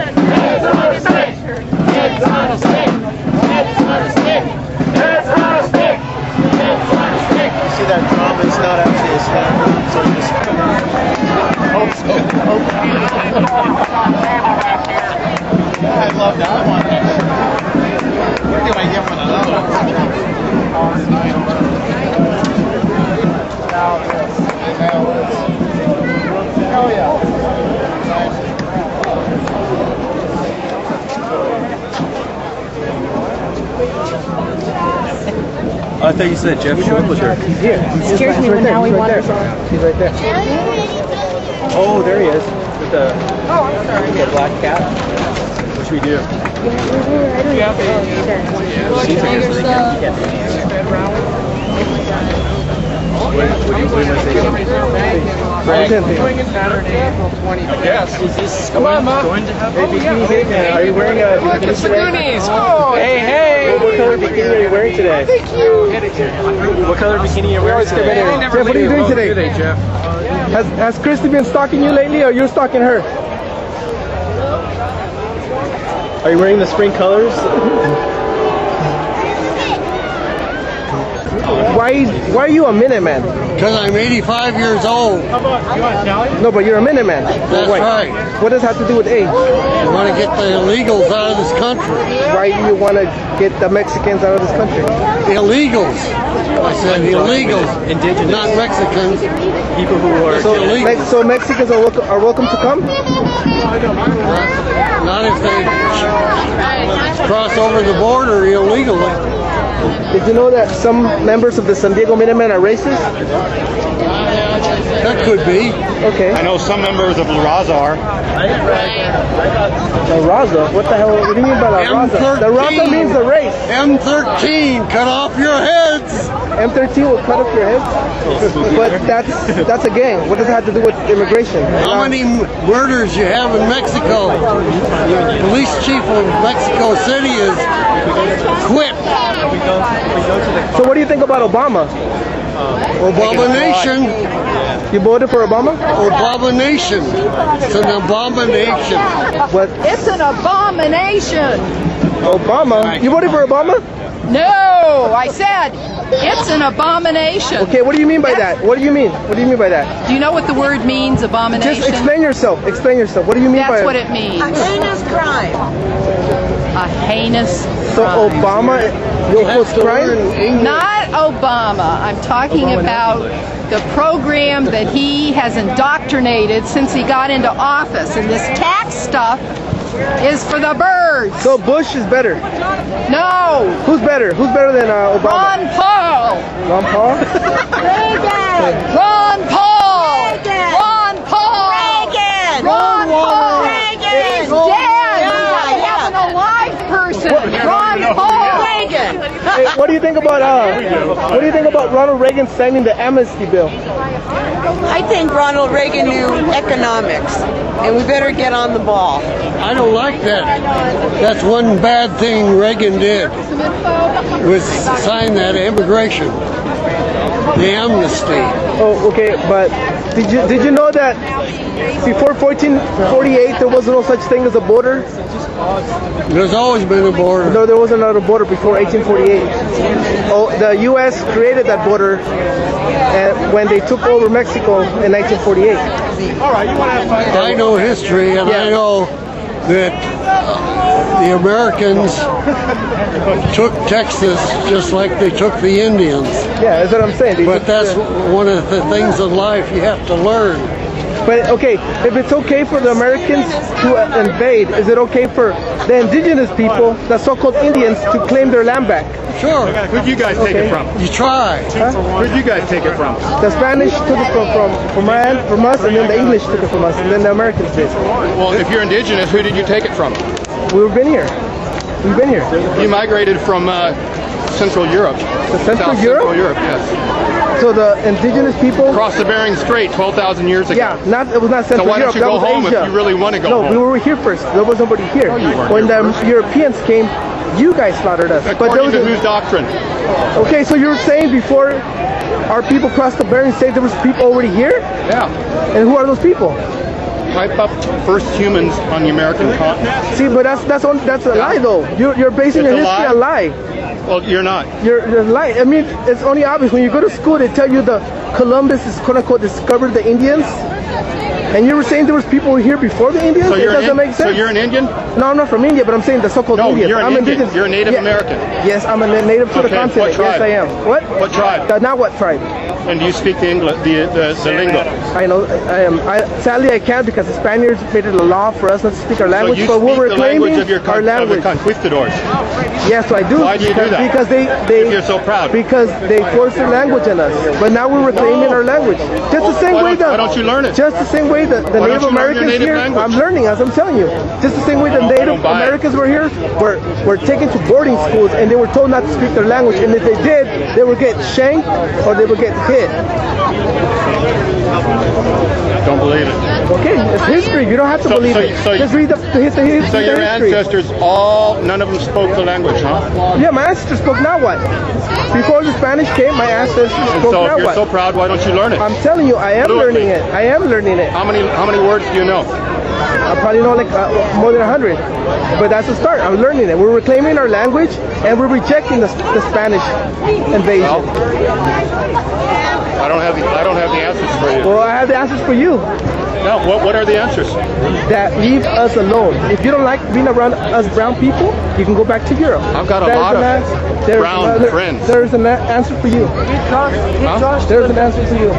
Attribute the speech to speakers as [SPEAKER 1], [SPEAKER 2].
[SPEAKER 1] Heads on a stick. Heads on a stick. Heads on a stick. Heads on a stick. Heads on a stick.
[SPEAKER 2] You see that drum? It's not actually a stand. So just hope so. I love that one. Where do I get one of those? Oh yeah.
[SPEAKER 3] I thought you said Jeff showed with her.
[SPEAKER 2] He's here.
[SPEAKER 4] Excuse me, when now we want to.
[SPEAKER 2] He's right there.
[SPEAKER 3] Oh, there he is. With the black cap. What should we do?
[SPEAKER 1] Yes.
[SPEAKER 3] Is this
[SPEAKER 1] Come on, Mom.
[SPEAKER 3] going to have
[SPEAKER 2] Are you wearing a
[SPEAKER 1] Look, it's the Goonies. Oh, hey.
[SPEAKER 3] What color bikini are you wearing today?
[SPEAKER 1] Thank you.
[SPEAKER 3] What color bikini are you wearing today?
[SPEAKER 2] Jeff, what are you doing today?
[SPEAKER 1] Jeff?
[SPEAKER 2] Has Christy been stalking you lately, or you're stalking her?
[SPEAKER 3] Are you wearing the spring colors?
[SPEAKER 2] Why are you a Minuteman?
[SPEAKER 5] Because I'm 85 years old.
[SPEAKER 2] No, but you're a Minuteman.
[SPEAKER 5] That's right.
[SPEAKER 2] What does that have to do with age?
[SPEAKER 5] I want to get the illegals out of this country.
[SPEAKER 2] Why do you want to get the Mexicans out of this country?
[SPEAKER 5] Illegals. I said illegals.
[SPEAKER 3] Indigenous.
[SPEAKER 5] Not Mexicans.
[SPEAKER 3] People who are
[SPEAKER 2] So Mexicans are welcome to come?
[SPEAKER 5] Not if they cross over the border illegally.
[SPEAKER 2] Did you know that some members of the San Diego Minutemen are racist?
[SPEAKER 5] That could be.
[SPEAKER 2] Okay.
[SPEAKER 6] I know some members of La Raza are.
[SPEAKER 2] La Raza? What the hell? What do you mean by La Raza? The Raza means the race.
[SPEAKER 5] M13, cut off your heads.
[SPEAKER 2] M13 will cut off your heads? But that's a gang. What does it have to do with immigration?
[SPEAKER 5] How many murders you have in Mexico? Police chief of Mexico City is quit.
[SPEAKER 2] So what do you think about Obama?
[SPEAKER 5] Abomination.
[SPEAKER 2] You voted for Obama?
[SPEAKER 5] Abomination. It's an abomination.
[SPEAKER 2] What?
[SPEAKER 4] It's an abomination.
[SPEAKER 2] Obama? You voted for Obama?
[SPEAKER 4] No, I said it's an abomination.
[SPEAKER 2] Okay, what do you mean by that? What do you mean? What do you mean by that?
[SPEAKER 4] Do you know what the word means, abomination?
[SPEAKER 2] Just explain yourself. Explain yourself. What do you mean by
[SPEAKER 4] That's
[SPEAKER 2] it?
[SPEAKER 4] what it means.
[SPEAKER 7] A heinous crime.
[SPEAKER 4] A heinous
[SPEAKER 2] So
[SPEAKER 4] crime.
[SPEAKER 2] Obama equals crime?
[SPEAKER 4] Not Obama. I'm talking about the program that he has indoctrinated since he got into office. And this tax stuff is for the birds.
[SPEAKER 2] So Bush is better.
[SPEAKER 4] No.
[SPEAKER 2] Who's better? Who's better than Obama?
[SPEAKER 4] Ron Paul.
[SPEAKER 2] Ron Paul?
[SPEAKER 7] Reagan.
[SPEAKER 4] Ron Paul.
[SPEAKER 7] Reagan.
[SPEAKER 4] Ron Paul.
[SPEAKER 7] Reagan.
[SPEAKER 4] Ron Paul.
[SPEAKER 7] Reagan.
[SPEAKER 4] He's dead.
[SPEAKER 7] Yeah,
[SPEAKER 4] He wasn't a live person. Ron Paul.
[SPEAKER 7] Reagan.
[SPEAKER 2] Hey, what do you think about Ronald Reagan signing the amnesty bill?
[SPEAKER 7] I think Ronald Reagan knew economics, and we better get on the ball.
[SPEAKER 5] I don't like that. That's one bad thing Reagan did, was sign that immigration, the amnesty.
[SPEAKER 2] Oh, okay, but did you know that before 1448 there was no such thing as a border?
[SPEAKER 5] There's always been a border.
[SPEAKER 2] No, there was another border before 1848. Oh, the U.S. created that border when they took over Mexico in 1948.
[SPEAKER 5] I know history, and I know that the Americans took Texas just like they took the Indians.
[SPEAKER 2] Yeah, that's what I'm saying.
[SPEAKER 5] But that's one of the things in life you have to learn.
[SPEAKER 2] But okay, if it's okay for the Americans to invade, is it okay for the indigenous people, the so-called Indians, to claim their land back?
[SPEAKER 5] Sure.
[SPEAKER 6] Where'd you guys take it from?
[SPEAKER 5] You try.
[SPEAKER 6] Where'd you guys take it from?
[SPEAKER 2] The Spanish took it from us, and then the English took it from us, and then the Americans did.
[SPEAKER 6] Well, if you're indigenous, who did you take it from?
[SPEAKER 2] We've been here. We've been here.
[SPEAKER 6] You migrated from Central Europe.
[SPEAKER 2] Central Europe?
[SPEAKER 6] Central Europe, yes.
[SPEAKER 2] So the indigenous people
[SPEAKER 6] Across the Bering Strait 12,000 years ago.
[SPEAKER 2] Yeah, it was not Central
[SPEAKER 6] So why
[SPEAKER 2] Europe.
[SPEAKER 6] don't you go
[SPEAKER 2] that was
[SPEAKER 6] home
[SPEAKER 2] Asia.
[SPEAKER 6] if you really want to go
[SPEAKER 2] no,
[SPEAKER 6] home?
[SPEAKER 2] we were here first. There was nobody here.
[SPEAKER 6] No, you weren't
[SPEAKER 2] when
[SPEAKER 6] here
[SPEAKER 2] the Europeans came, you guys slaughtered us.
[SPEAKER 6] According to whose doctrine?
[SPEAKER 2] Okay, so you're saying before our people crossed the Bering Strait, there was people already here?
[SPEAKER 6] Yeah.
[SPEAKER 2] And who are those people?
[SPEAKER 6] type up first humans on the American continent.
[SPEAKER 2] See, but that's a lie though. You're basing your
[SPEAKER 6] It's a
[SPEAKER 2] history on a lie.
[SPEAKER 6] Well, you're not.
[SPEAKER 2] You're lying. I mean, it's only obvious when you go to school. They tell you the Columbus is quote unquote discovered the Indians, and you were saying there was people here before the Indians.
[SPEAKER 6] So
[SPEAKER 2] It doesn't make sense.
[SPEAKER 6] So you're an Indian?
[SPEAKER 2] No, I'm not from India, but I'm saying the so-called
[SPEAKER 6] No,
[SPEAKER 2] Indians.
[SPEAKER 6] you're an
[SPEAKER 2] I'm
[SPEAKER 6] Indian.
[SPEAKER 2] indigenous.
[SPEAKER 6] You're a Native American.
[SPEAKER 2] Yes, I'm a native to the
[SPEAKER 6] Okay,
[SPEAKER 2] continent.
[SPEAKER 6] what tribe?
[SPEAKER 2] Yes, I am. What?
[SPEAKER 6] What tribe?
[SPEAKER 2] Now what tribe?
[SPEAKER 6] And do you speak the English, the lingo?
[SPEAKER 2] I know. I am. Sadly, I can't because the Spaniards made it a law for us not to speak our
[SPEAKER 6] So
[SPEAKER 2] language.
[SPEAKER 6] you
[SPEAKER 2] But
[SPEAKER 6] speak
[SPEAKER 2] we're
[SPEAKER 6] the
[SPEAKER 2] reclaiming
[SPEAKER 6] language of your
[SPEAKER 2] our language.
[SPEAKER 6] conquistadors.
[SPEAKER 2] Yes, I do.
[SPEAKER 6] Why do you do that?
[SPEAKER 2] Because they
[SPEAKER 6] If you're so proud.
[SPEAKER 2] Because they forced their language on us. But now we're reclaiming our language. Just the same way
[SPEAKER 6] why don't you learn it?
[SPEAKER 2] Just the same way that the
[SPEAKER 6] Why
[SPEAKER 2] Native
[SPEAKER 6] don't you learn your
[SPEAKER 2] Americans
[SPEAKER 6] native
[SPEAKER 2] here.
[SPEAKER 6] language?
[SPEAKER 2] I'm learning, as I'm telling you. Just the same way the Native
[SPEAKER 6] don't buy it.
[SPEAKER 2] Americans were here. Were taken to boarding schools and they were told not to speak their language. And if they did, they would get shanked or they would get hit.
[SPEAKER 6] Don't believe it.
[SPEAKER 2] Okay, it's history. You don't have to believe it. Just read the history.
[SPEAKER 6] So your ancestors, none of them spoke the language, huh?
[SPEAKER 2] Yeah, my ancestors spoke. Now what? Before the Spanish came, my ancestors
[SPEAKER 6] And
[SPEAKER 2] spoke.
[SPEAKER 6] so
[SPEAKER 2] Now
[SPEAKER 6] if you're
[SPEAKER 2] what?
[SPEAKER 6] so proud, why don't you learn it?
[SPEAKER 2] I'm telling you, I am
[SPEAKER 6] Fluently.
[SPEAKER 2] learning it. I am learning it.
[SPEAKER 6] How many words do you know?
[SPEAKER 2] I probably know like more than 100. But that's a start. I'm learning it. We're reclaiming our language and we're rejecting the Spanish invasion.
[SPEAKER 6] I don't have the answers for you.
[SPEAKER 2] Well, I have the answers for you.
[SPEAKER 6] No, what are the answers?
[SPEAKER 2] That leave us alone. If you don't like being around us brown people, you can go back to Europe.
[SPEAKER 6] I've got a lot of brown friends.
[SPEAKER 2] There's an answer for you. There's an answer for you.